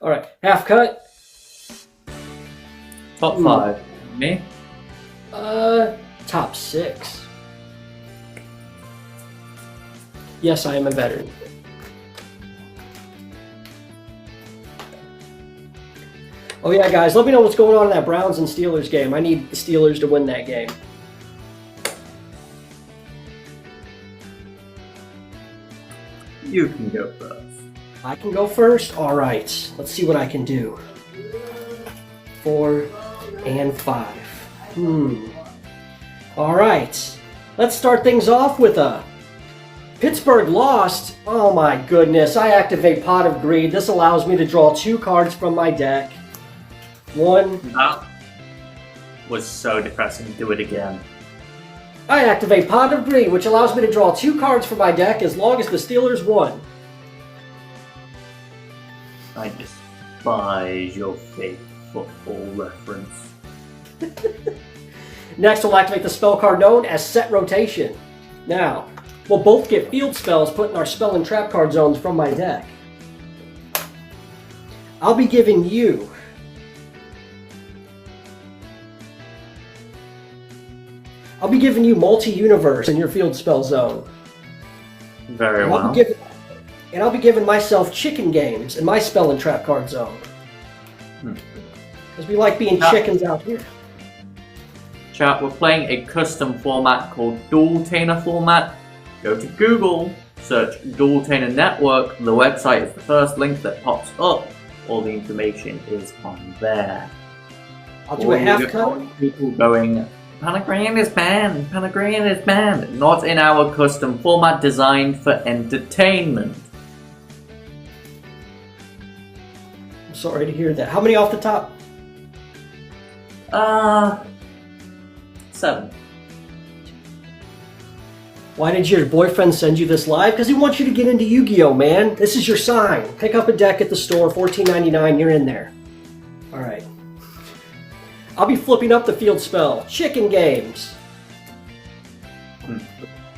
All right, half cut. Top 5. Me? Top 6. Yes, I am a veteran. Oh yeah, guys, let me know what's going on in that Browns and Steelers game. I need the Steelers to win that game. You can go first. I can go first? All right, let's see what I can do. 4 and 5. All right, let's start things off with a Pittsburgh lost. Oh my goodness, I activate Pot of Greed. This allows me to draw 2 cards from my deck. That was so depressing. Do it again. I activate Pot of Greed, which allows me to draw 2 cards from my deck as long as the Steelers won. I despise your fake football reference. Next, we'll activate the spell card known as Set Rotation. Now, we'll both get field spells put in our spell and trap card zones from my deck. I'll be giving you Multi-Universe in your field spell zone. Very well. I'll be giving myself Chicken Games in my spell and trap card zone. Because we like being chickens out here. Chat, we're playing a custom format called Dueltainer Format. Go to Google, search Dueltainer Network. The website is the first link that pops up. All the information is on there. I'll do a half cut. People going, Panagrand is banned, Panagrand is banned. Not in our custom format designed for entertainment. I'm sorry to hear that. How many off the top? 7. Why did your boyfriend send you this live? Because he wants you to get into Yu-Gi-Oh, man. This is your sign. Pick up a deck at the store, $14.99, you're in there. Alright. I'll be flipping up the field spell, Chicken Games.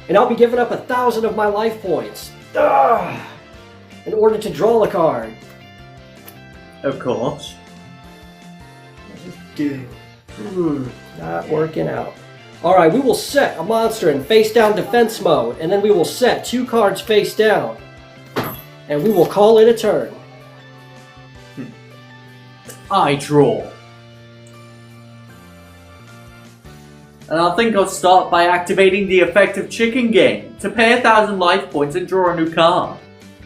And I'll be giving up 1,000 of my life points. In order to draw a card. Of course. Dude. Not working out. Alright, we will set a monster in face down defense mode, and then we will set 2 cards face down. And we will call it a turn. I draw. And I think I'll start by activating the effective Chicken Game to pay 1,000 life points and draw a new card.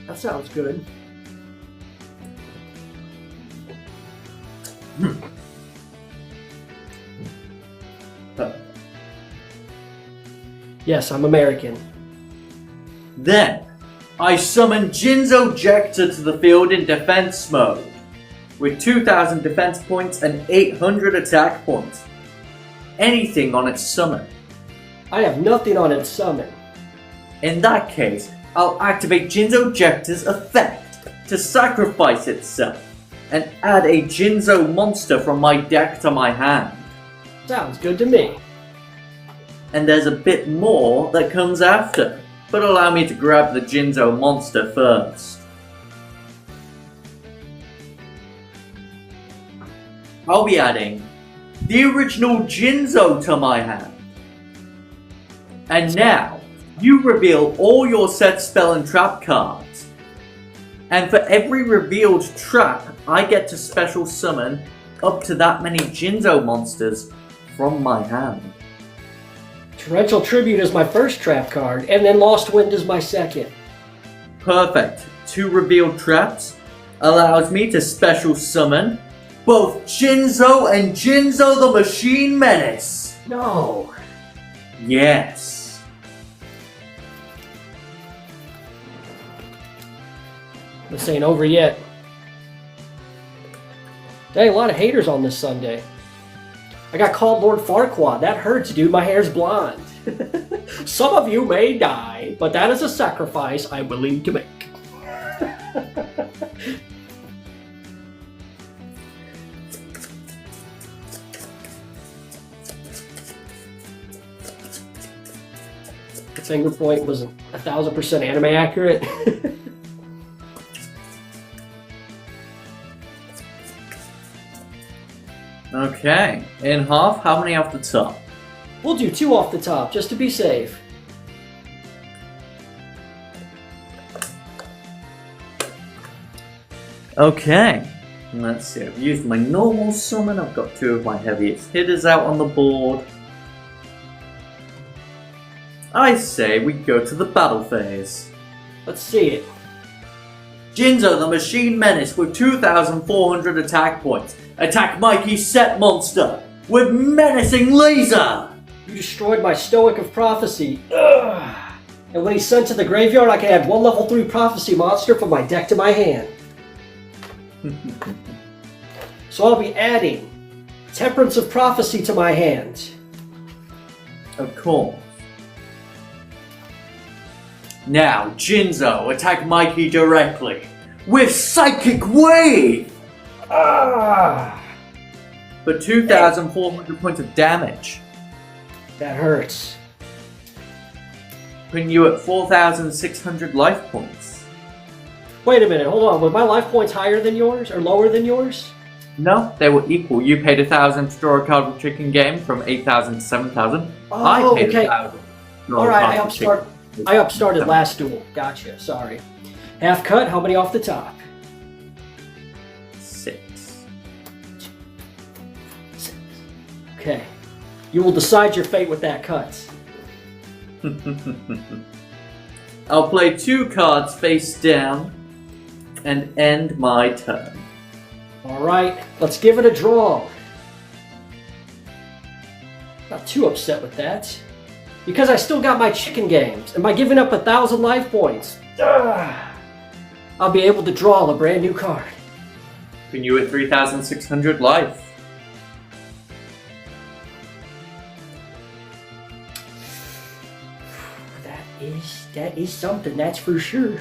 That sounds good. Yes, I'm American. Then, I summon Jinzo to the field in defense mode, with 2,000 defense points and 800 attack points. Anything on its summon. I have nothing on its summon. In that case, I'll activate Jinzo effect to sacrifice itself, and add a Jinzo monster from my deck to my hand. Sounds good to me. And there's a bit more that comes after, but allow me to grab the Jinzo monster first. I'll be adding the original Jinzo to my hand. And now, you reveal all your set spell and trap cards. And for every revealed trap, I get to special summon up to that many Jinzo monsters from my hand. Torrential Tribute is my first trap card, and then Lost Wind is my second. Perfect. 2 revealed traps allows me to special summon both Jinzo and Jinzo the Machine Menace. No. Yes. This ain't over yet. Dang, a lot of haters on this Sunday. I got called Lord Farquaad. That hurts, dude. My hair's blonde. Some of you may die, but that is a sacrifice I'm willing to make. Finger point was 1,000% anime accurate. Okay. In half, how many off the top? We'll do 2 off the top, just to be safe. Okay. Let's see. I've used my normal summon. I've got 2 of my heaviest hitters out on the board. I say we go to the battle phase. Let's see it. Jinzo, the Machine Menace, with 2,400 attack points. Attack Mikey's set monster with Menacing Laser! You destroyed my Stoic of Prophecy. Ugh. And when he's sent to the graveyard, I can add 1 level 3 Prophecy monster from my deck to my hand. So I'll be adding Temperance of Prophecy to my hand. Of course. Now, Jinzo, attack Mikey directly with Psychic Wave! Ah, For 2,400 points of damage. that hurts. Putting you at 4,600 life points. Wait a minute, hold on. Were my life points higher than yours or lower than yours? No, they were equal. You paid 1,000 to draw a card with Chicken Game from 8,000 to 7,000. Oh, I paid okay. 1,000 to draw a Alright, card with Chicken. I upstarted last duel. Gotcha, sorry. Half cut, how many off the top? 6. Okay. You will decide your fate with that cut. I'll play 2 cards face down and end my turn. Alright, let's give it a draw. Not too upset with that. Because I still got my chicken games, and by giving up 1,000 life points, I'll be able to draw a brand new card. Putting you at 3,600 life. That is something, that's for sure.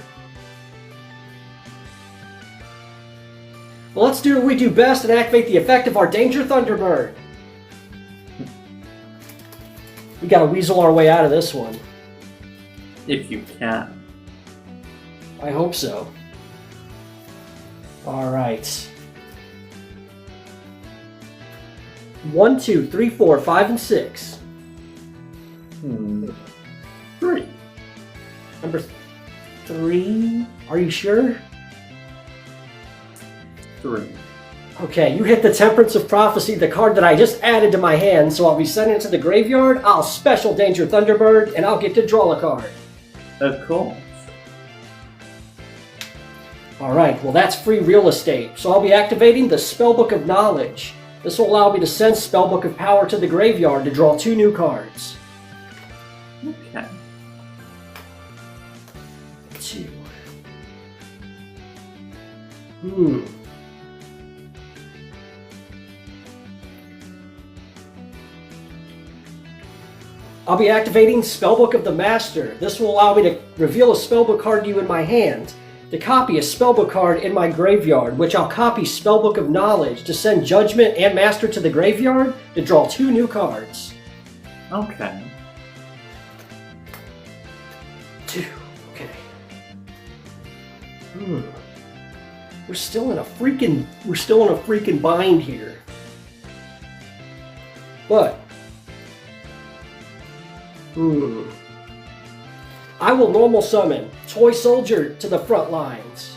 Well, let's do what we do best and activate the effect of our Danger Thunderbird. We gotta weasel our way out of this one. If you can. I hope so. Alright. 1, 2, 3, 4, 5, and 6. 3. Number 3? Are you sure? 3. Okay, you hit the Temperance of Prophecy, the card that I just added to my hand, so I'll be sending it to the graveyard, I'll special Danger Thunderbird, and I'll get to draw a card. Of course. Alright, well that's free real estate, so I'll be activating the Spellbook of Knowledge. This will allow me to send Spellbook of Power to the graveyard to draw 2 new cards. Okay. 2. I'll be activating Spellbook of the Master. This will allow me to reveal a Spellbook card to you in my hand, to copy a Spellbook card in my graveyard, which I'll copy Spellbook of Knowledge to send Judgment and Master to the graveyard to draw 2 new cards. Okay. 2. Okay. We're still in a freaking bind here. But I will normal summon Toy Soldier to the front lines.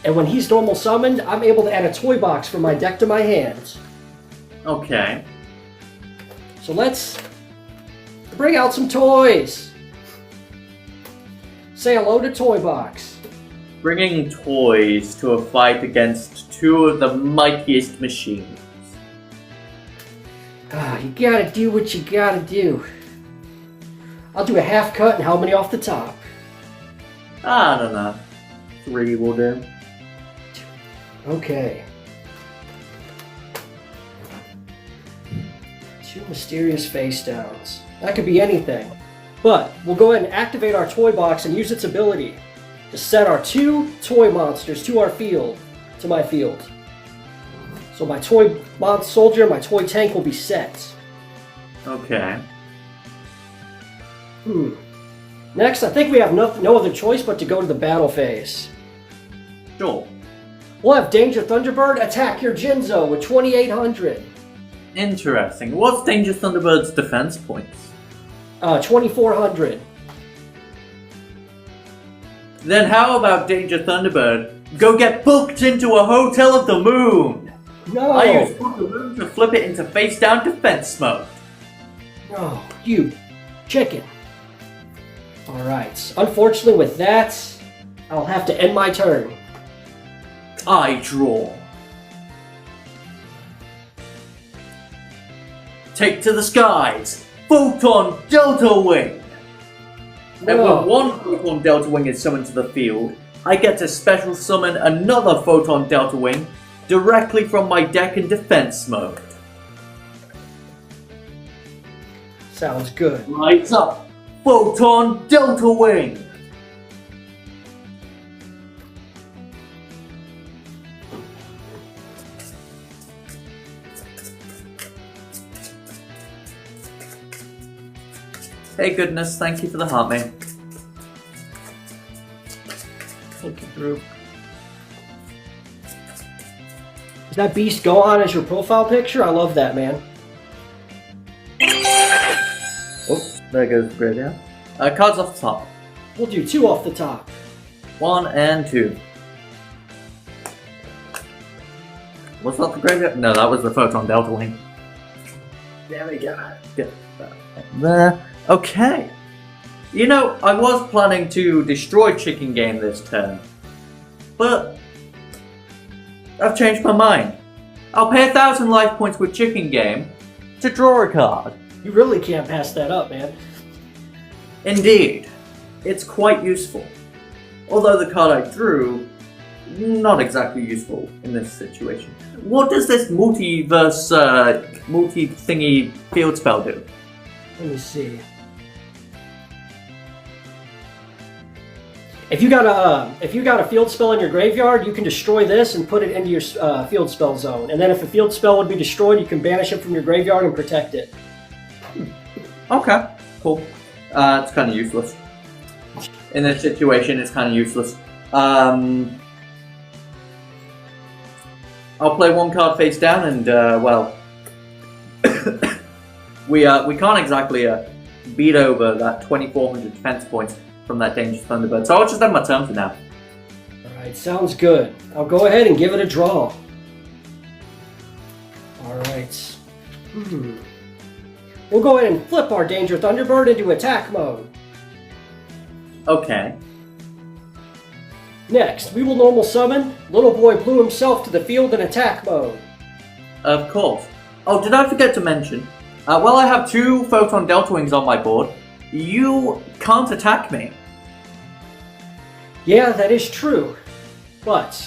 And when he's normal summoned, I'm able to add a toy box from my deck to my hands. Okay. So let's bring out some toys. Say hello to Toy Box. Bringing toys to a fight against 2 of the mightiest machines. You gotta do what you gotta do. I'll do a half cut and how many off the top? I don't know. 3 will do. Okay. 2 mysterious face downs. That could be anything. But we'll go ahead and activate our toy box and use its ability to set our 2 toy monsters to our field, to my field. So my toy soldier and my toy tank will be set. Okay. Next, I think we have no other choice but to go to the battle phase. Sure. We'll have Danger Thunderbird attack your Jinzo with 2,800. Interesting. What's Danger Thunderbird's defense points? 2,400. Then how about Danger Thunderbird go get booked into a hotel of the moon? No! I use Book of the Moon to flip it into face down defense mode. No, you chicken. Alright, unfortunately with that, I'll have to end my turn. I draw. Take to the skies, Photon Delta Wing! And when one Photon Delta Wing is summoned to the field, I get to special summon another Photon Delta Wing directly from my deck in defense mode. Sounds good. Lights up, Photon Delta Wing! Hey goodness, thank you for the heart, mate. Thank you, Drew. Does that beast go on as your profile picture? I love that, man. Oh, there goes the graveyard. Cards off the top. We'll do 2 off the top. 1 and 2. Was that the graveyard? No, that was the Photon Delta Wing. There we go. Get that there. Okay. You know, I was planning to destroy Chicken Game this turn, but I've changed my mind. I'll pay 1,000 life points with Chicken Game to draw a card. You really can't pass that up, man. Indeed, it's quite useful. Although the card I drew, not exactly useful in this situation. What does this multi-thingy field spell do? Let me see. If you got a field spell in your graveyard, you can destroy this and put it into your field spell zone. And then if a field spell would be destroyed, you can banish it from your graveyard and protect it. Okay, cool. It's kind of useless. In this situation, it's kind of useless. I'll play 1 card face down, and well, we can't exactly beat over that 2,400 defense points from that Dangerous Thunderbird. So I'll just have my turn for now. Alright, sounds good. I'll go ahead and give it a draw. Alright. We'll go ahead and flip our Danger Thunderbird into attack mode. Okay. Next, we will normal summon Little Boy Blue himself to the field in attack mode. Of course. Oh, did I forget to mention? While I have 2 Photon Delta Wings on my board, you can't attack me. Yeah, that is true. But,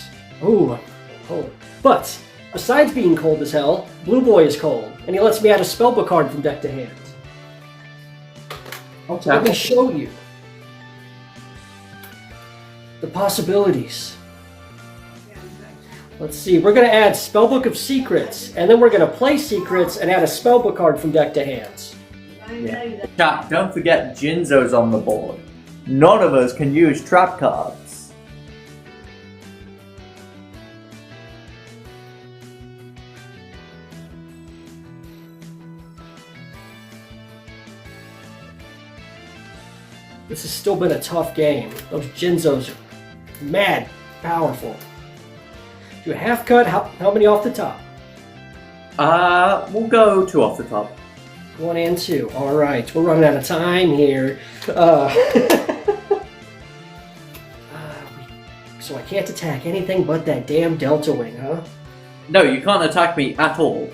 but, besides being cold as hell, Blue Boy is cold, and he lets me add a Spellbook card from deck to hand. Okay. Let me show you the possibilities. Let's see, we're going to add Spellbook of Secrets, and then we're going to play Secrets and add a Spellbook card from deck to hands. Yeah. Chat, don't forget Jinzo's on the board. None of us can use trap cards. This has still been a tough game. Those Jinzos are mad powerful. Do a half cut, how many off the top? We'll go 2 off the top. 1 and 2. Alright, we're running out of time here. So I can't attack anything but that damn Delta Wing, huh? No, you can't attack me at all.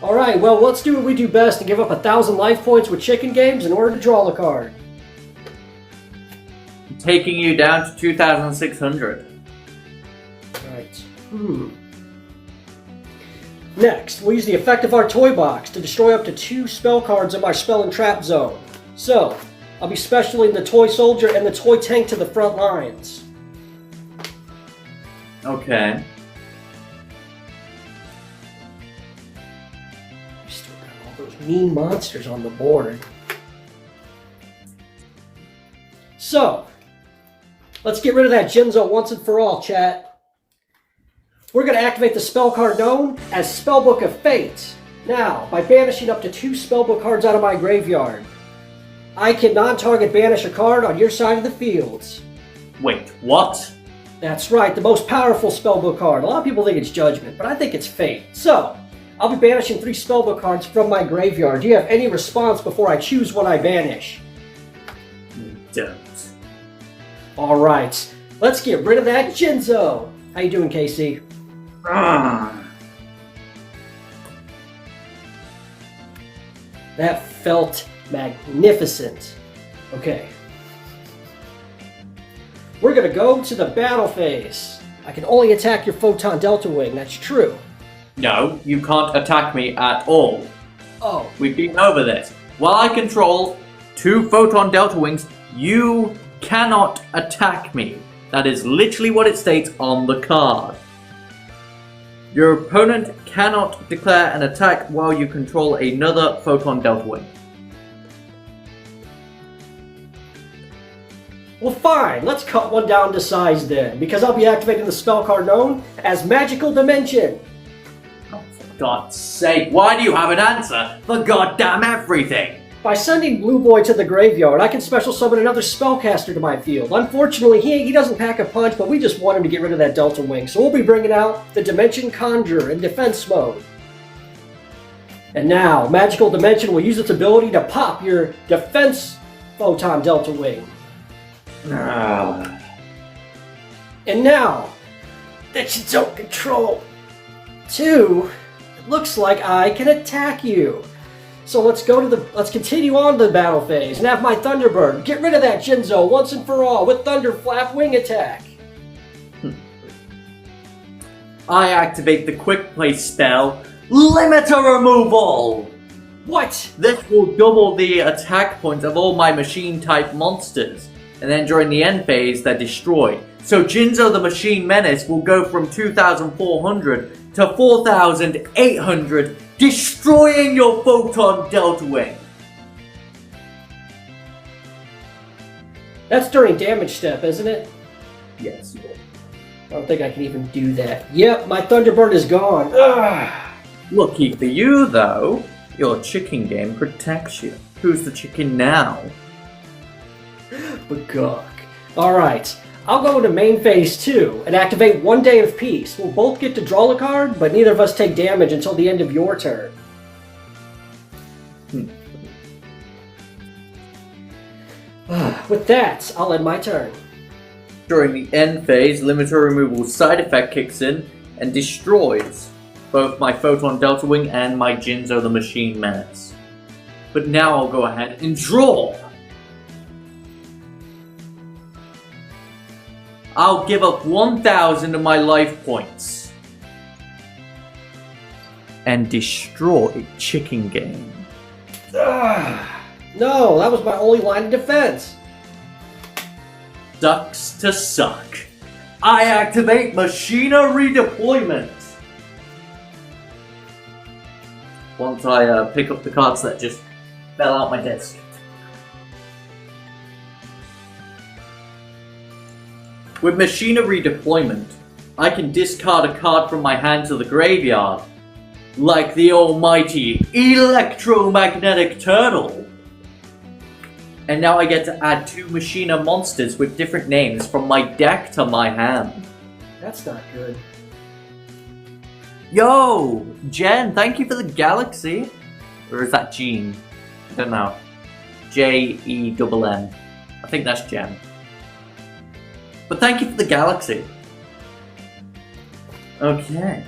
Alright, well, let's do what we do best and give up 1,000 life points with Chicken Games in order to draw a card. Taking you down to 2,600. Alright. Next, we'll use the effect of our toy box to destroy up to 2 spell cards in my spell and trap zone. So, I'll be specialing the toy soldier and the toy tank to the front lines. Okay. We still got all those mean monsters on the board. So, let's get rid of that Jinzo once and for all, chat. We're going to activate the spell card known as Spellbook of Fate. Now, by banishing up to 2 Spellbook cards out of my graveyard, I can non-target banish a card on your side of the field. Wait, what? That's right, the most powerful Spellbook card. A lot of people think it's Judgment, but I think it's Fate. So, I'll be banishing 3 Spellbook cards from my graveyard. Do you have any response before I choose what I banish? Don't. Alright, let's get rid of that Jinzo! How you doing, Casey? That felt magnificent. Okay. We're gonna go to the battle phase. I can only attack your Photon Delta Wing, that's true. No, you can't attack me at all. Oh. We've been over this. While I control 2 Photon Delta Wings, you cannot attack me. That is literally what it states on the card. Your opponent cannot declare an attack while you control another Photon Delta Wing. Well fine, let's cut one down to size then, because I'll be activating the spell card known as Magical Dimension. Oh, for God's sake, why do you have an answer for goddamn everything? By sending Blue Boy to the graveyard, I can special summon another spellcaster to my field. Unfortunately, he doesn't pack a punch, but we just want him to get rid of that Delta Wing. So we'll be bringing out the Dimension Conjurer in defense mode. And now, Magical Dimension will use its ability to pop your defense Photon Delta Wing. And now, that you don't control 2, it looks like I can attack you. So let's continue on to the battle phase and have my Thunderbird get rid of that Jinzo once and for all with Thunderflap Wing Attack. I activate the Quick Play spell, Limiter Removal! What? This will double the attack points of all my machine-type monsters, and then during the end phase, they're destroyed. So Jinzo the Machine Menace will go from 2,400 to 4,800, destroying your Photon Delta Wing. That's during damage step, isn't it? Yes. I don't think I can even do that. Yep, my Thunderbird is gone. Ugh. Lucky for you, though, your chicken game protects you. Who's the chicken now? Bagok. Alright, I'll go into main phase 2 and activate 1 Day of Peace. We'll both get to draw a card, but neither of us take damage until the end of your turn. With that, I'll end my turn. During the end phase, Limiter Removal side effect kicks in and destroys both my Photon Delta Wing and my Jinzo the Machine Menace. But now I'll go ahead and draw! I'll give up 1,000 of my life points and destroy Chicken Game. No, that was my only line of defense. Sucks to suck. I activate Machina Redeployment. Once I pick up the cards that just fell out my desk. With Machina Redeployment, I can discard a card from my hand to the graveyard, like the almighty Electromagnetic Turtle. And now I get to add 2 Machina monsters with different names from my deck to my hand. That's not good. Yo! Jen, thank you for the galaxy. Or is that Jean? I don't know. Jen. I think that's Jen. But thank you for the galaxy. Okay.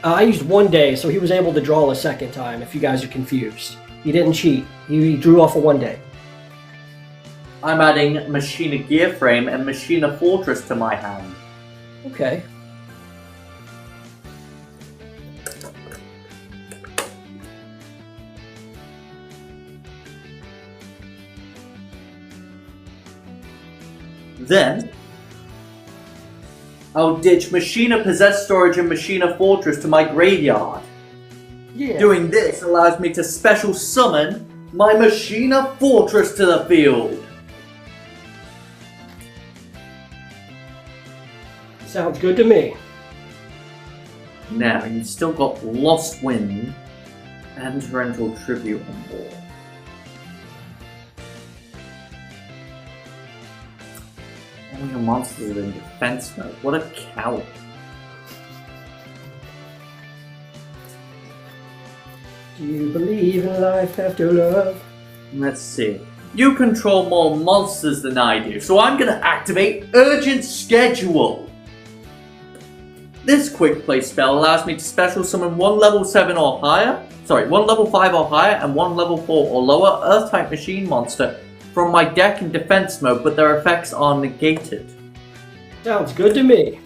I used 1 day, so he was able to draw a second time, if you guys are confused. He didn't cheat. He drew off a 1 day. I'm adding Machina Gear Frame and Machina Fortress to my hand. Okay. Then, I'll ditch Machina Possess Storage and Machina Fortress to my graveyard. Yeah. Doing this allows me to special summon my Machina Fortress to the field. Sounds good to me. Now, you've still got Lost Wind and Torrential Tribute on board. All your monsters are in defense mode. What a coward. Do you believe in life after love? Let's see. You control more monsters than I do, so I'm gonna activate Urgent Schedule. This quick play spell allows me to special summon one level 7 or higher, one level 5 or higher, and one level 4 or lower Earth-type machine monster from my deck in defense mode, but their effects are negated. Sounds good to me.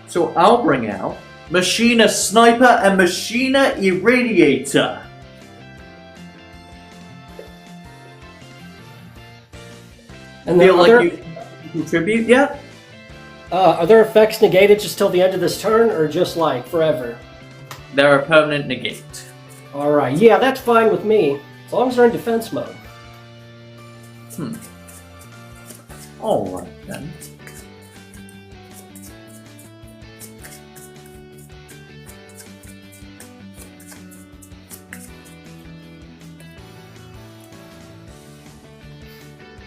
So I'll bring out Machina Sniper and Machina Irradiator. And Feel like you can contribute yet? Are their effects negated just till the end of this turn, or just like forever? They're a permanent negate. Alright, yeah, that's fine with me. As long as they're in defense mode. Alright then.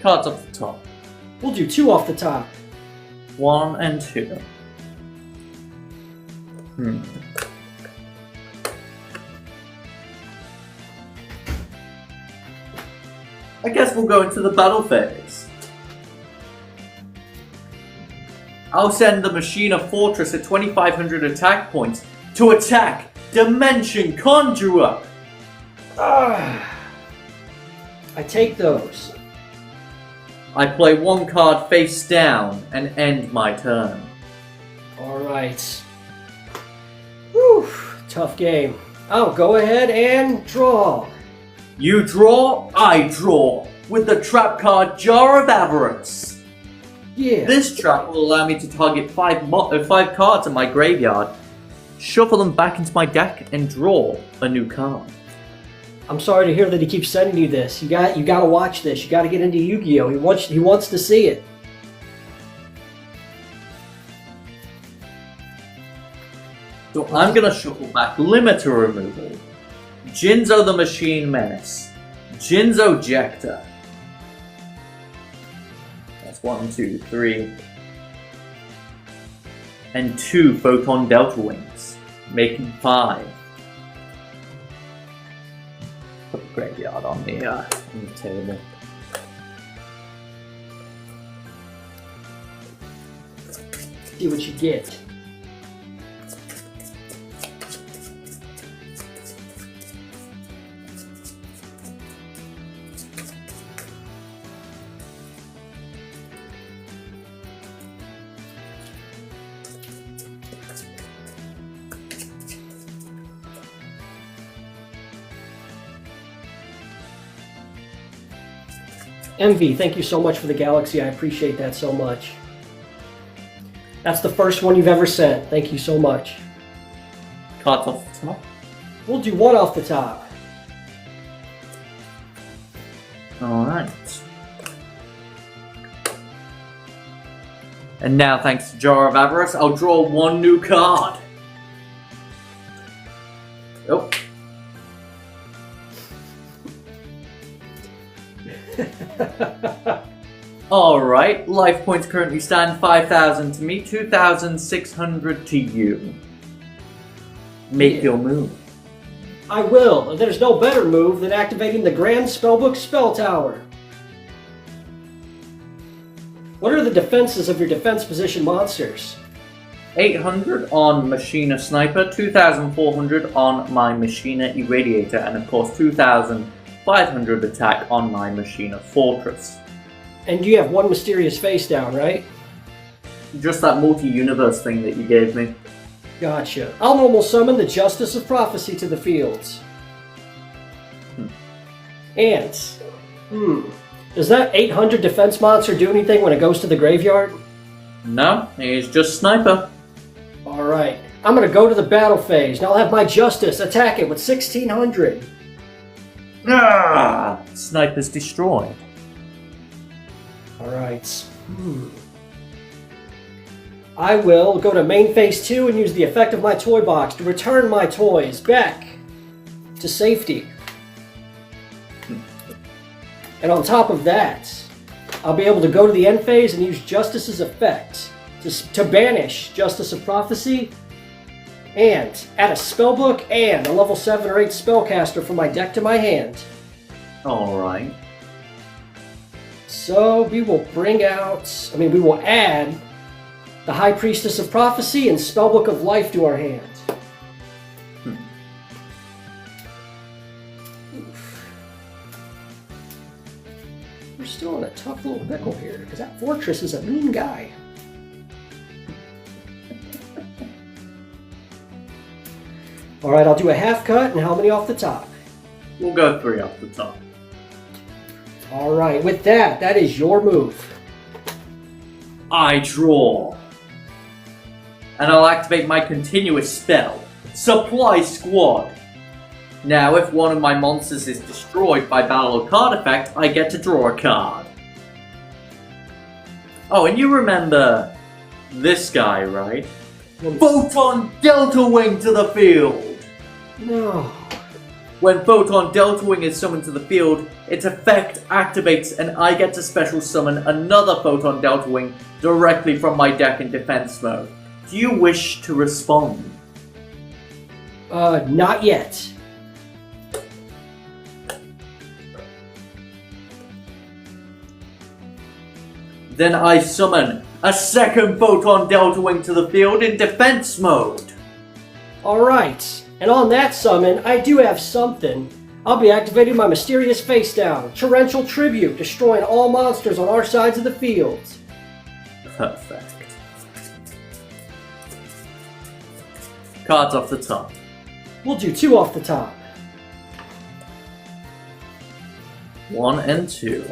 Cards off the top. We'll do 2 off the top. 1 and 2. I guess we'll go into the battle phase. I'll send the Machina Fortress at 2,500 attack points to attack Dimension Conjurer. I take those. I play 1 card face down and end my turn. Alright. Whew, tough game. I'll go ahead and draw. You draw, I draw, with the trap card Jar of Avarice. Yeah. This trap will allow me to target 5 cards in my graveyard, shuffle them back into my deck, and draw a new card. I'm sorry to hear that he keeps sending you this. You got to watch this. You got to get into Yu-Gi-Oh. He wants to see it. So I'm gonna shuffle back Limiter Removal, Jinzo the Machine Menace, Jinzo Jector. That's 1, 2, 3. And 2 Photon Delta Wings, making 5. Put the graveyard on the table. See what you get. Envy, thank you so much for the Galaxy. I appreciate that so much. That's the first one you've ever sent. Thank you so much. Cards off the top. We'll do 1 off the top. Alright. And now, thanks to Jar of Avarice, I'll draw 1 new card. Oh. Alright, life points currently stand 5,000 to me, 2,600 to you. Make your move. I will. There's no better move than activating the Grand Spellbook Spell Tower. What are the defenses of your defense position monsters? 800 on Machina Sniper, 2,400 on my Machina Irradiator, and of course 2,500 attack on my Machina Fortress. And you have 1 mysterious face down, right? Just that multi-universe thing that you gave me. Gotcha. I'll normal summon the Justice of Prophecy to the fields. Ants. Does that 800 defense monster do anything when it goes to the graveyard? No, he's just Sniper. Alright. I'm gonna go to the battle phase, and I'll have my Justice attack it with 1,600. Ah! Sniper's destroyed. Alright. I will go to main phase 2 and use the effect of my toy box to return my toys back to safety. And on top of that, I'll be able to go to the end phase and use Justice's effect to banish Justice of Prophecy and add a Spellbook and a level 7 or 8 Spellcaster from my deck to my hand. Alright. So we will we will add the High Priestess of Prophecy and Spellbook of Life to our hand. We're still in a tough little pickle here, because that Fortress is a mean guy. Alright, I'll do a half cut, and how many off the top? We'll go 3 off the top. Alright, with that is your move. I draw. And I'll activate my continuous spell, Supply Squad. Now, if one of my monsters is destroyed by battle or card effect, I get to draw a card. Oh, and you remember this guy, right? Photon Delta Wing to the field! No. When Photon Delta Wing is summoned to the field, its effect activates and I get to special summon another Photon Delta Wing directly from my deck in defense mode. Do you wish to respond? Not yet. Then I summon a second Photon Delta Wing to the field in defense mode. Alright, and on that summon, I do have something. I'll be activating my Mysterious Face Down, Torrential Tribute, destroying all monsters on our sides of the field. Perfect. Cards off the top. We'll do 2 off the top. 1 and 2.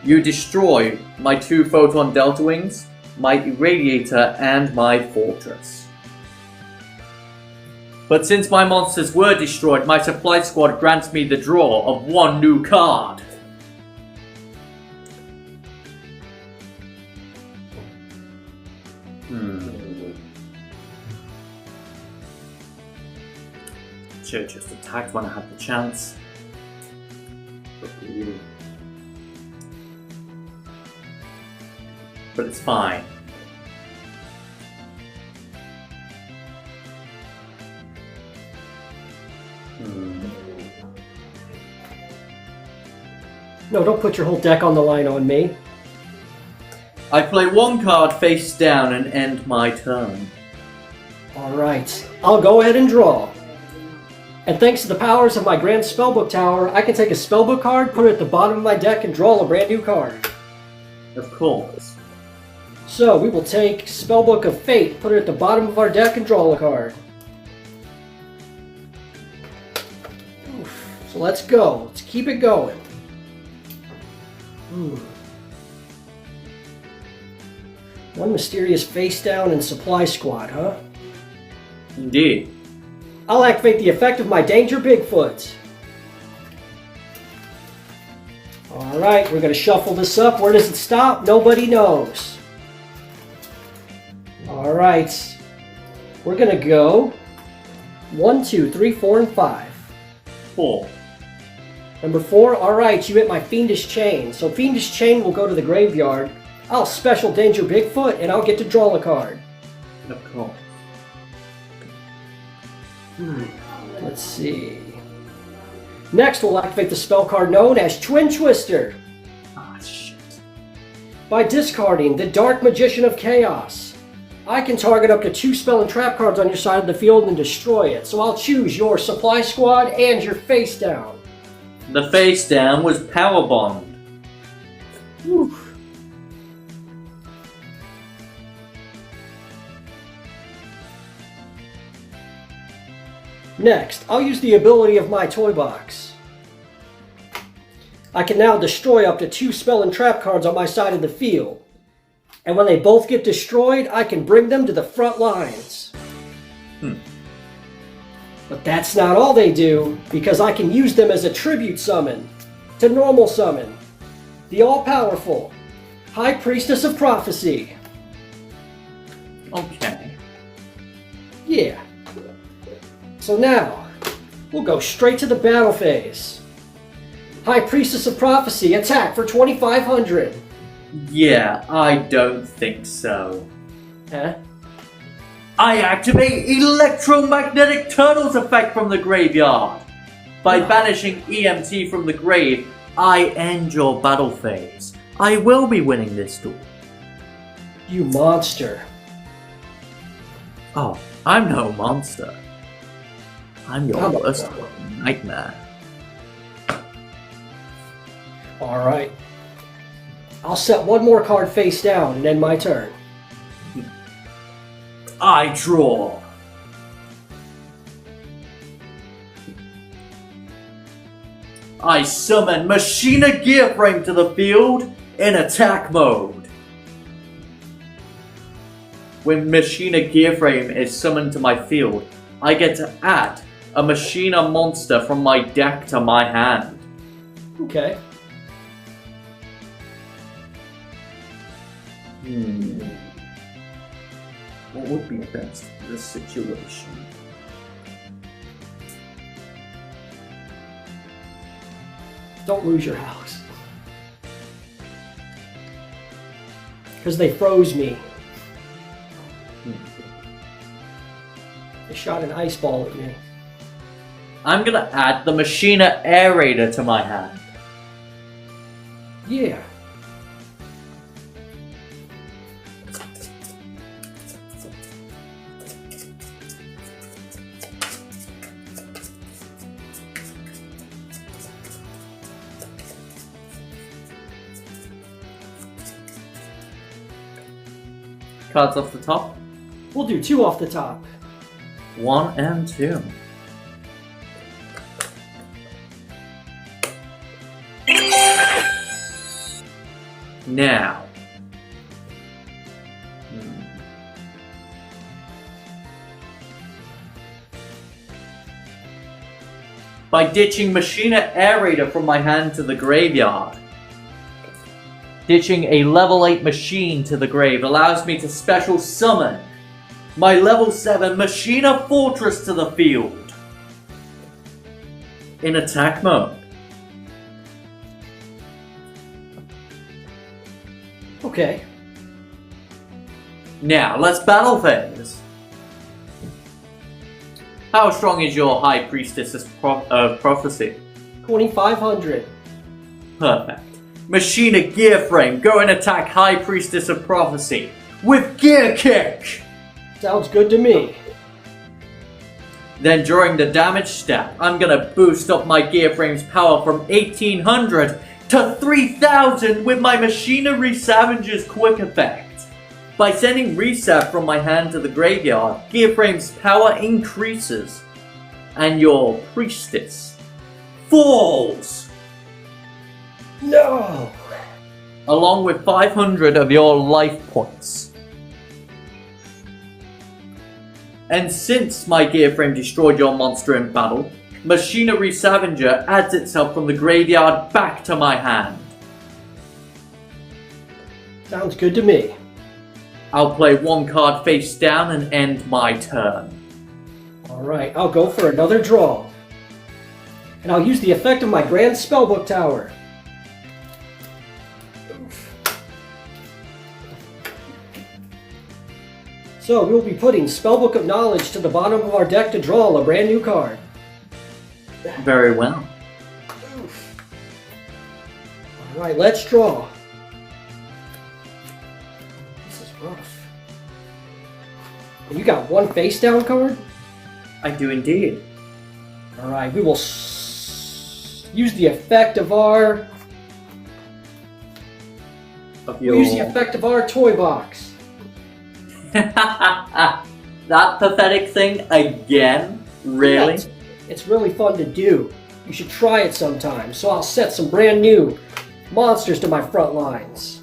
You destroy my 2 Photon Delta Wings, my Irradiator, and my Fortress. But since my monsters were destroyed, my Supply Squad grants me the draw of 1 new card. Should have just attacked when I had the chance. But it's fine. No, don't put your whole deck on the line on me. I play 1 card face down and end my turn. Alright, I'll go ahead and draw. And thanks to the powers of my Grand Spellbook Tower, I can take a Spellbook card, put it at the bottom of my deck, and draw a brand new card. Of course. So, we will take Spellbook of Fate, put it at the bottom of our deck, and draw a card. So let's go. Let's keep it going. One Mysterious Face Down and Supply Squad, huh? Indeed. I'll activate the effect of my Danger Bigfoot. Alright, we're going to shuffle this up. Where does it stop? Nobody knows. Alright. We're going to go 1, 2, 3, 4, and 5. 4. Number 4, alright, you hit my Fiendish Chain. So Fiendish Chain will go to the graveyard. I'll special Danger Bigfoot, and I'll get to draw a card. Of course. Let's see. Next, we'll activate the spell card known as Twin Twister. Ah, shit. By discarding the Dark Magician of Chaos, I can target up to 2 spell and trap cards on your side of the field and destroy it. So I'll choose your Supply Squad and your Face Down. The face down was Power Bond. Whew. Next, I'll use the ability of my toy box. I can now destroy up to 2 spell and trap cards on my side of the field. And when they both get destroyed, I can bring them to the front lines. But that's not all they do, because I can use them as a tribute summon to normal summon the all-powerful High Priestess of Prophecy. Okay. Yeah. So now, we'll go straight to the battle phase. High Priestess of Prophecy, attack for 2,500. Yeah, I don't think so. Huh? I activate Electromagnetic Turtles effect from the graveyard. By banishing EMT from the grave, I end your battle phase. I will be winning this duel. You monster. Oh, I'm no monster. I'm your worst nightmare. Alright. I'll set one more card face down and end my turn. I draw. I summon Machina Gearframe to the field in attack mode. When Machina Gearframe is summoned to my field, I get to add a Machina monster from my deck to my hand. Okay. What would be best for this situation? Don't lose your house. Because they froze me. They shot an ice ball at me. I'm gonna add the Machina Aerator to my hand. Yeah. Cards off the top. We'll do 2 off the top. 1 and 2. Now. By ditching Machina Aerator from my hand to the graveyard. Ditching a level 8 machine to the grave allows me to special summon my level 7 Machina Fortress to the field in attack mode. Okay. Now, let's battle phase. How strong is your High Priestess of Prophecy? 2,500. Perfect. Machina Gearframe, go and attack High Priestess of Prophecy with Gear Kick! Sounds good to me. Then during the damage step, I'm gonna boost up my Gearframe's power from 1,800 to 3,000 with my Machina Resavage's quick effect. By sending Reset from my hand to the graveyard, Gearframe's power increases, and your Priestess falls! No! Along with 500 of your life points. And since my Gearframe destroyed your monster in battle, Machina Resavager adds itself from the graveyard back to my hand. Sounds good to me. I'll play 1 card face down and end my turn. Alright, I'll go for another draw. And I'll use the effect of my Grand Spellbook Tower. So we'll be putting Spellbook of Knowledge to the bottom of our deck to draw a brand new card. Very well. Alright, let's draw. This is rough. And you got 1 face down card? I do indeed. Alright, we will use the effect of our... We'll use the effect of our toy box. That pathetic thing again? Really? Yeah, it's really fun to do. You should try it sometime. So I'll set some brand new monsters to my front lines.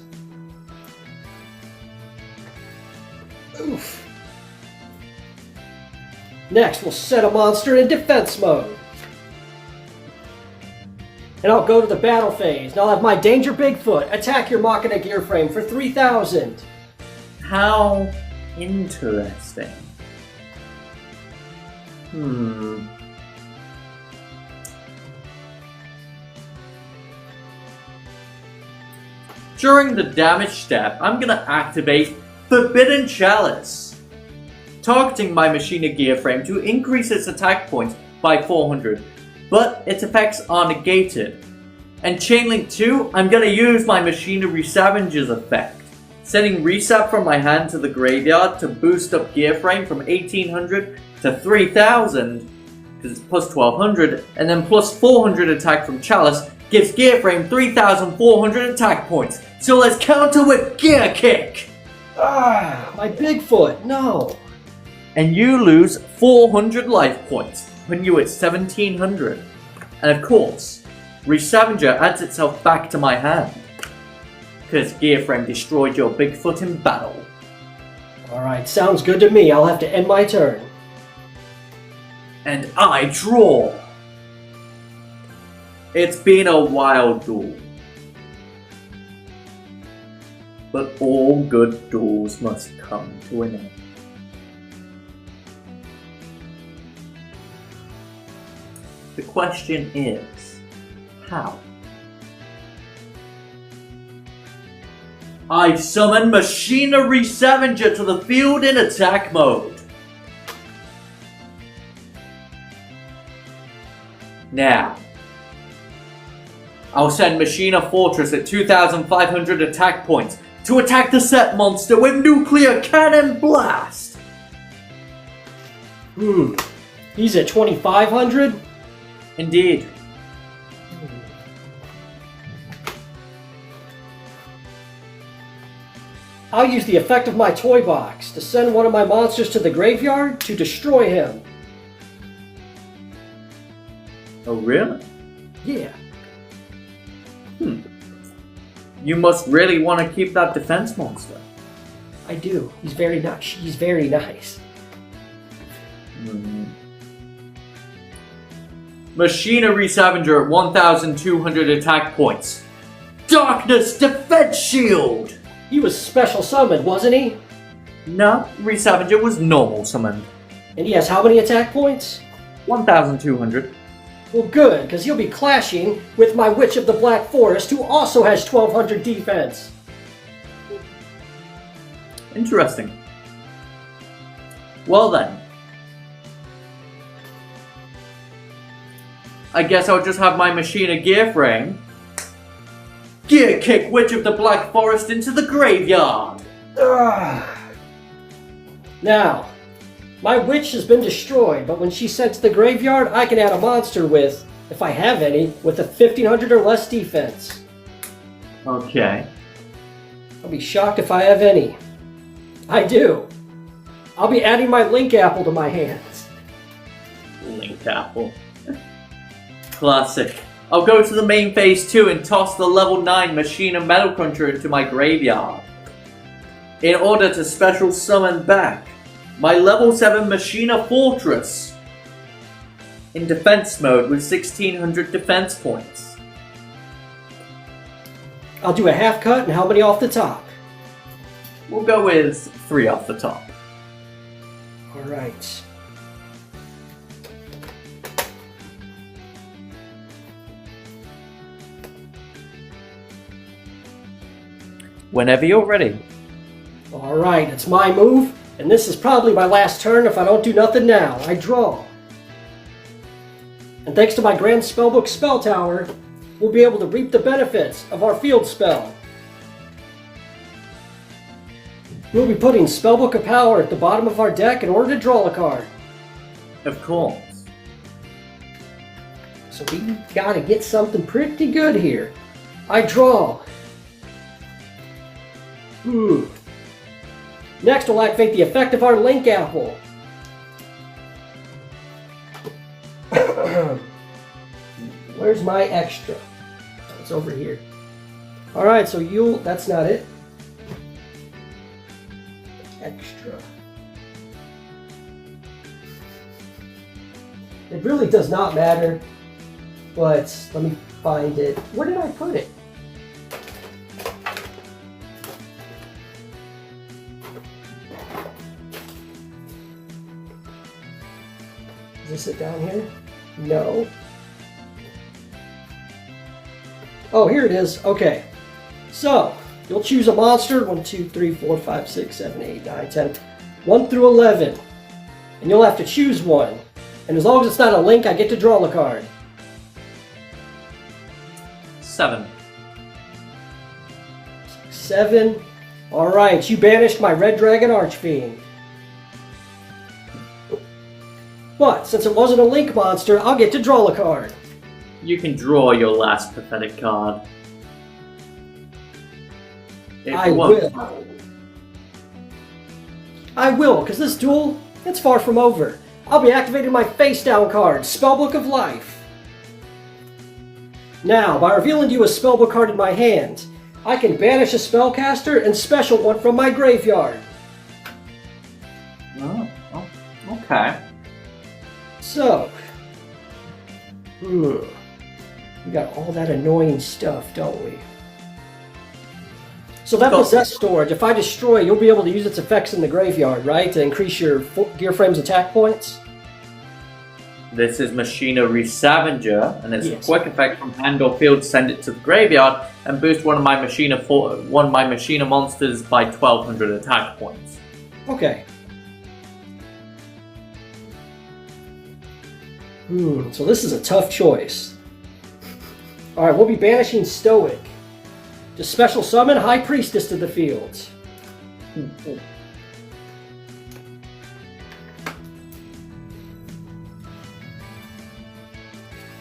Oof. Next, we'll set a monster in defense mode. And I'll go to the battle phase. And I'll have my Danger Bigfoot attack your Machina gear frame for 3,000. How interesting. During the damage step, I'm gonna activate Forbidden Chalice, targeting my Machina gear frame to increase its attack points by 400, but its effects are negated. And Chainlink 2, I'm gonna use my Machina Resavager's effect, sending Resap from my hand to the graveyard to boost up gear frame from 1800 to 3000, because it's plus 1200, and then plus 400 attack from Chalice gives gear frame 3400 attack points. So let's counter with Gear Kick! My Bigfoot, no. And you lose 400 life points, putting you at 1700. And of course, Resavager adds itself back to my hand, because Gearframe destroyed your Bigfoot in battle. Alright, sounds good to me. I'll have to end my turn. And I draw! It's been a wild duel. But all good duels must come to an end. The question is, how? I've summoned Machina Resavager to the field in attack mode. Now, I'll send Machina Fortress at 2,500 attack points to attack the set monster with Nuclear Cannon Blast! He's at 2,500? Indeed. I'll use the effect of my toy box to send one of my monsters to the graveyard to destroy him. Oh, really? Yeah. You must really want to keep that defense monster. I do. He's very nice. He's very nice. Machina Resavager at 1,200 attack points. Darkness Defense Shield! He was special summoned, wasn't he? No, Resavager was normal summoned. And he has how many attack points? 1,200. Well, good, because he'll be clashing with my Witch of the Black Forest, who also has 1,200 defense. Interesting. Well then. I guess I'll just have my Machina gear frame. Gear Kick Witch of the Black Forest into the graveyard! Now, my witch has been destroyed, but when she's sent to the graveyard, I can add a monster with, if I have any, with a 1,500 or less defense. Okay. I'll be shocked if I have any. I do. I'll be adding my Link Apple to my hands. Link Apple. Classic. I'll go to the main phase 2 and toss the level 9 Machina Metal Cruncher into my graveyard, in order to special summon back my level 7 Machina Fortress in defense mode with 1,600 defense points. I'll do a half cut and how many off the top? We'll go with 3 off the top. Alright. Whenever you're ready. Alright, it's my move, and this is probably my last turn if I don't do nothing now. I draw. And thanks to my Grand Spellbook Spell Tower, we'll be able to reap the benefits of our field spell. We'll be putting Spellbook of Power at the bottom of our deck in order to draw a card. Of course. So we gotta get something pretty good here. I draw. Next, we'll activate the effect of our Link Apple. Where's my extra? Oh, it's over here. Alright, so that's not it. Extra. It really does not matter, but let me find it. Where did I put it? Is this it down here? No. Oh, here it is. Okay. So, you'll choose a monster. 1, 2, 3, 4, 5, 6, 7, 8, 9, 10. 1 through 11. And you'll have to choose one. And as long as it's not a link, I get to draw a card. 7. 7. Alright, you banished my Red Dragon Archfiend. But, since it wasn't a link monster, I'll get to draw a card. You can draw your last pathetic card. I will, because this duel, it's far from over. I'll be activating my face-down card, Spellbook of Life. Now, by revealing to you a Spellbook card in my hand, I can banish a spellcaster and special one from my graveyard. Oh, okay. So, we got all that annoying stuff, don't we? So that possess storage, if I destroy, you'll be able to use its effects in the graveyard, right? To increase your Gearframe's attack points? This is Machina Resavager, and it's Yes. a quick effect from hand or field, send it to the graveyard, and boost one of my Machina monsters by 1200 attack points. Okay. So this is a tough choice. Alright, we'll be banishing Stoic. To special summon High Priestess to the field.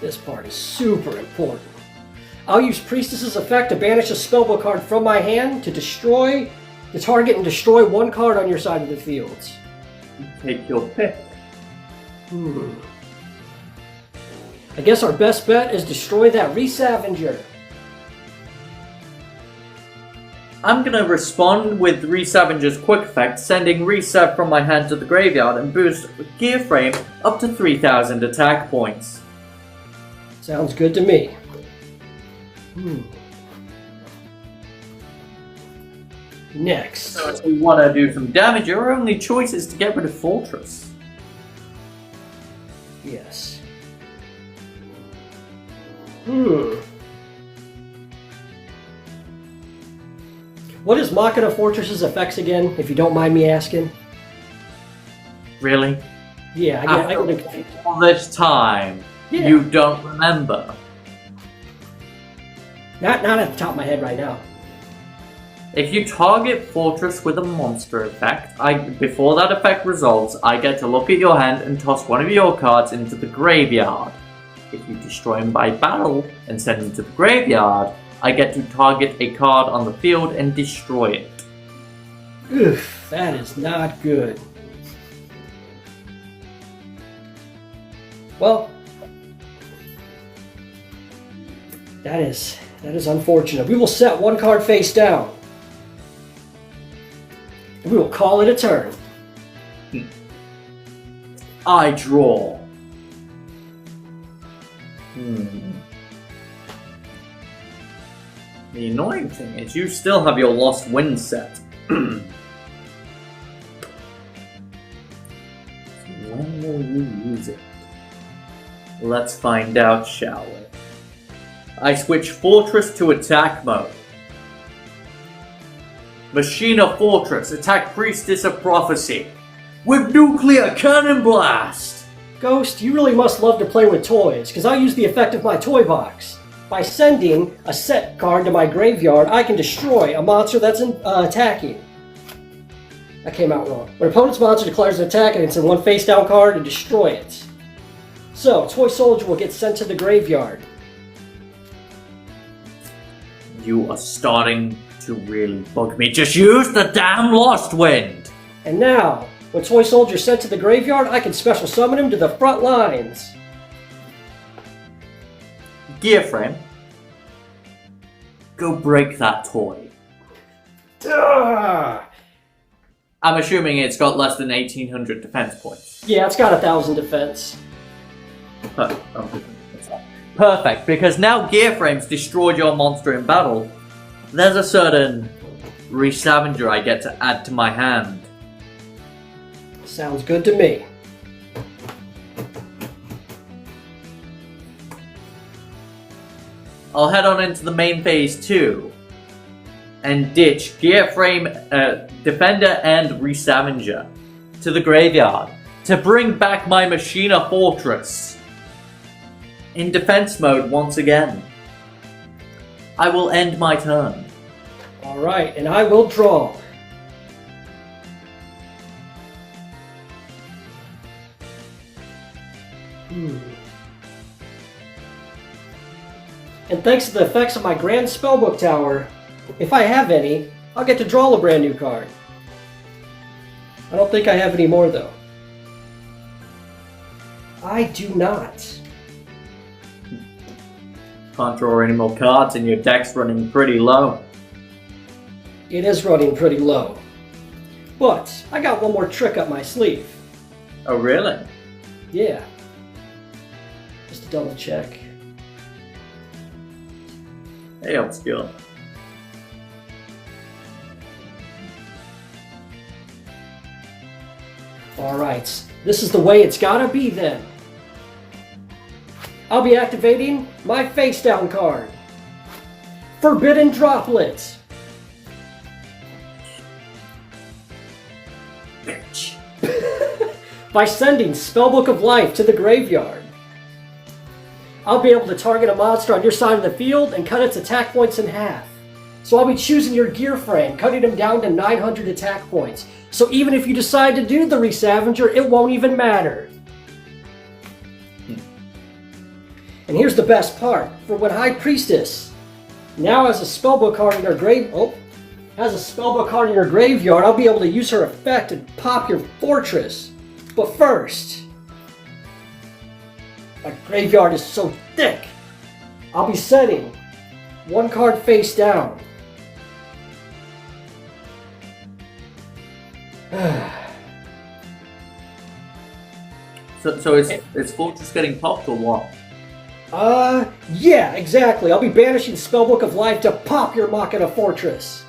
This part is super important. I'll use Priestess's effect to banish a spellbook card from my hand to destroy the target and destroy one card on your side of the field. Take your pick. I guess our best bet is destroy that Resavager. I'm gonna respond with Resavager's quick effect, sending Resav from my hand to the graveyard and boost Gearframe up to 3000 attack points. Sounds good to me. Next. So if we want to do some damage, your only choice is to get rid of Fortress. Yes. What is Machina Fortress's effects again, if you don't mind me asking? Really? Yeah, I get confused. All this time, Yeah. you don't remember. Not at the top of my head right now. If you target Fortress with a monster effect, before that effect resolves, I get to look at your hand and toss one of your cards into the graveyard. If you destroy him by battle and send him to the graveyard, I get to target a card on the field and destroy it. Oof, that is not good. Well, that is unfortunate. We will set one card face down. And we will call it a turn. I draw. The annoying thing is you still have your Lost Wind set. When will you use it? Let's find out, shall we? I switch Fortress to attack mode. Machina Fortress, attack Priestess of Prophecy. With Nuclear Cannon Blast! Ghost, you really must love to play with toys, because I use the effect of my toy box. By sending a set card to my graveyard, I can destroy a monster that's attacking. That came out wrong. When an opponent's monster declares an attack and it's in one face-down card, and destroy it. So, Toy Soldier will get sent to the graveyard. You are starting to really bug me. Just use the damn Lost Wind! And now, when Toy Soldier is sent to the graveyard, I can special summon him to the front lines. Gearframe, go break that toy. Duh! I'm assuming it's got less than 1800 defense points. Yeah, it's got 1000 defense. Perfect, because now Gearframe's destroyed your monster in battle. There's a certain Re-Scavenger I get to add to my hand. Sounds good to me. I'll head on into the main phase 2 and ditch Gearframe, Defender, and Re-Scavenger to the graveyard to bring back my Machina Fortress in defense mode once again. I will end my turn. Alright, and I will draw. And thanks to the effects of my Grand Spellbook Tower, if I have any, I'll get to draw a brand new card. I don't think I have any more though. I do not. Can't draw any more cards and your deck's running pretty low. It is running pretty low. But I got one more trick up my sleeve. Oh really? Yeah. Just to double check. Hey, obscure. Alright, this is the way it's gotta be then. I'll be activating my face down card. Forbidden Droplet. Bitch. By sending Spellbook of Life to the graveyard. I'll be able to target a monster on your side of the field and cut its attack points in half. So I'll be choosing your gear frame, cutting them down to 900 attack points. So even if you decide to do the Re-Scavenger, it won't even matter. And here's the best part. For when High Priestess now has a Spellbook card in her graveyard, I'll be able to use her effect and pop your fortress. But first, my graveyard is so thick, I'll be setting one card face down. So it's Fortress getting popped or what? Yeah, exactly. I'll be banishing Spellbook of Life to pop your Machina Fortress.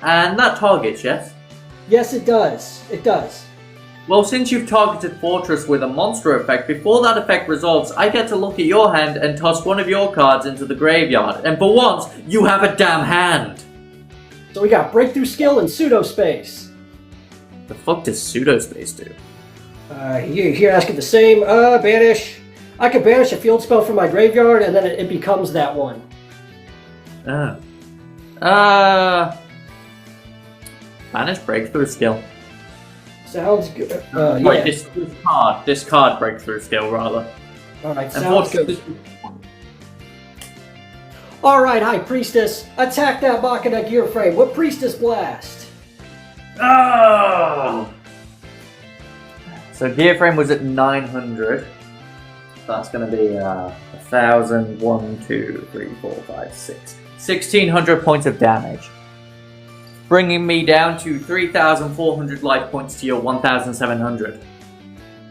And that targets, yes? Yes, it does. It does. Well, since you've targeted Fortress with a monster effect, before that effect resolves, I get to look at your hand and toss one of your cards into the graveyard. And for once, you have a damn hand! So we got Breakthrough Skill and Pseudo-Space. The fuck does Pseudo-Space do? You're asking the same. Banish. I can banish a field spell from my graveyard, and then it becomes that one. Banish Breakthrough Skill. Sounds good. Wait, Yeah. this card Breakthrough Skill, rather. Alright, And sounds good. Alright, High Priestess. Attack that Machina gear frame with Priestess Blast. Oh! So gear frame was at 900. That's going to be 1,000, 1, 2, 3, 4, 5, 6. 1,600 points of damage. Bringing me down to 3,400 life points to your 1,700.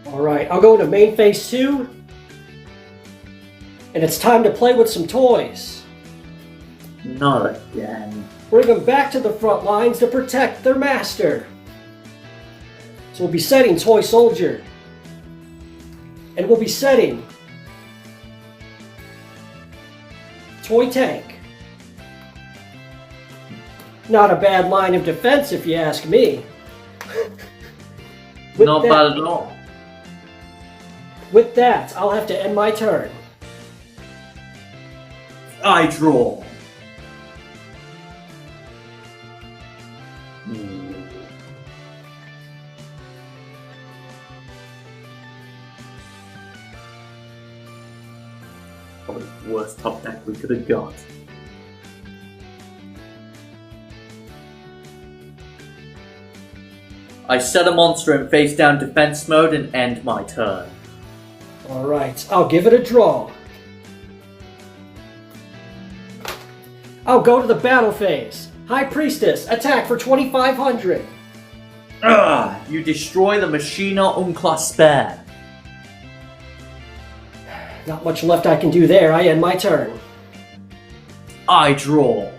Alright, I'll go into main phase 2. And it's time to play with some toys. Not again. Bring them back to the front lines to protect their master. So we'll be setting Toy Soldier. And we'll be setting Toy Tank. Not a bad line of defense if you ask me. Not bad at all. With that, I'll have to end my turn. I draw. Probably the worst top deck we could have got. I set a monster in face down defense mode and end my turn. Alright, I'll give it a draw. I'll go to the battle phase. High Priestess, attack for 2,500. You destroy the Machina Unclaspare. Not much left I can do there. I end my turn. I draw.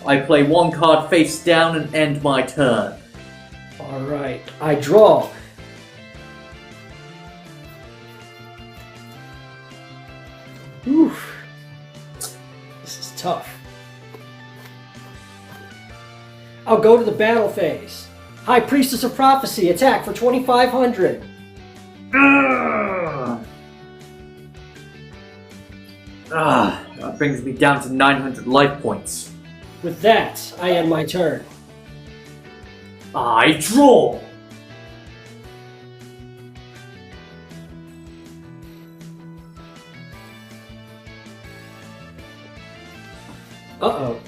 I play one card face down and end my turn. Alright, I draw. Oof. This is tough. I'll go to the battle phase. High Priestess of Prophecy, attack for 2,500. That brings me down to 900 life points. With that, I end my turn. I draw. Uh-oh.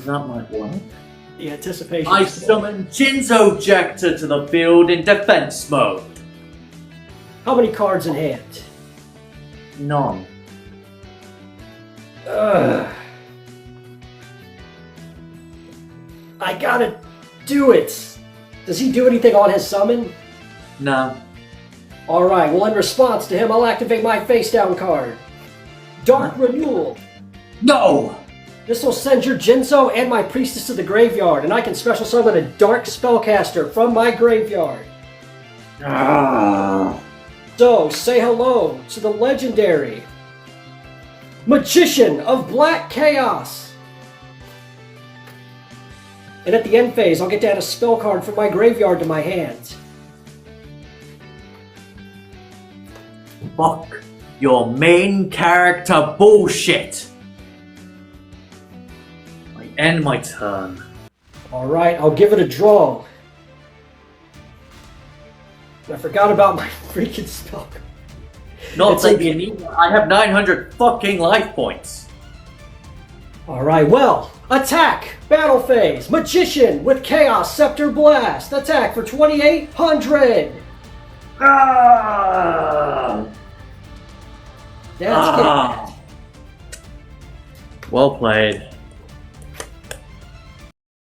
That might work. The anticipation. I summon Jinzo Jector to the field in defense mode. How many cards in hand? None. I gotta do it. Does he do anything on his summon? No. Alright, well in response to him, I'll activate my face down card. Dark Renewal. No! This will send your Jinzo and my Priestess to the graveyard, and I can special summon a Dark Spellcaster from my graveyard. So, say hello to the legendary Magician of Black Chaos. And at the end phase, I'll get to add a spell card from my graveyard to my hand. Fuck your main character bullshit. I end my turn. Alright, I'll give it a draw. I forgot about my freaking spell card. Not that you need. I have 900 fucking life points. Alright, well, attack! Battle phase! Magician with Chaos Scepter Blast! Attack for 2,800! That's Well played.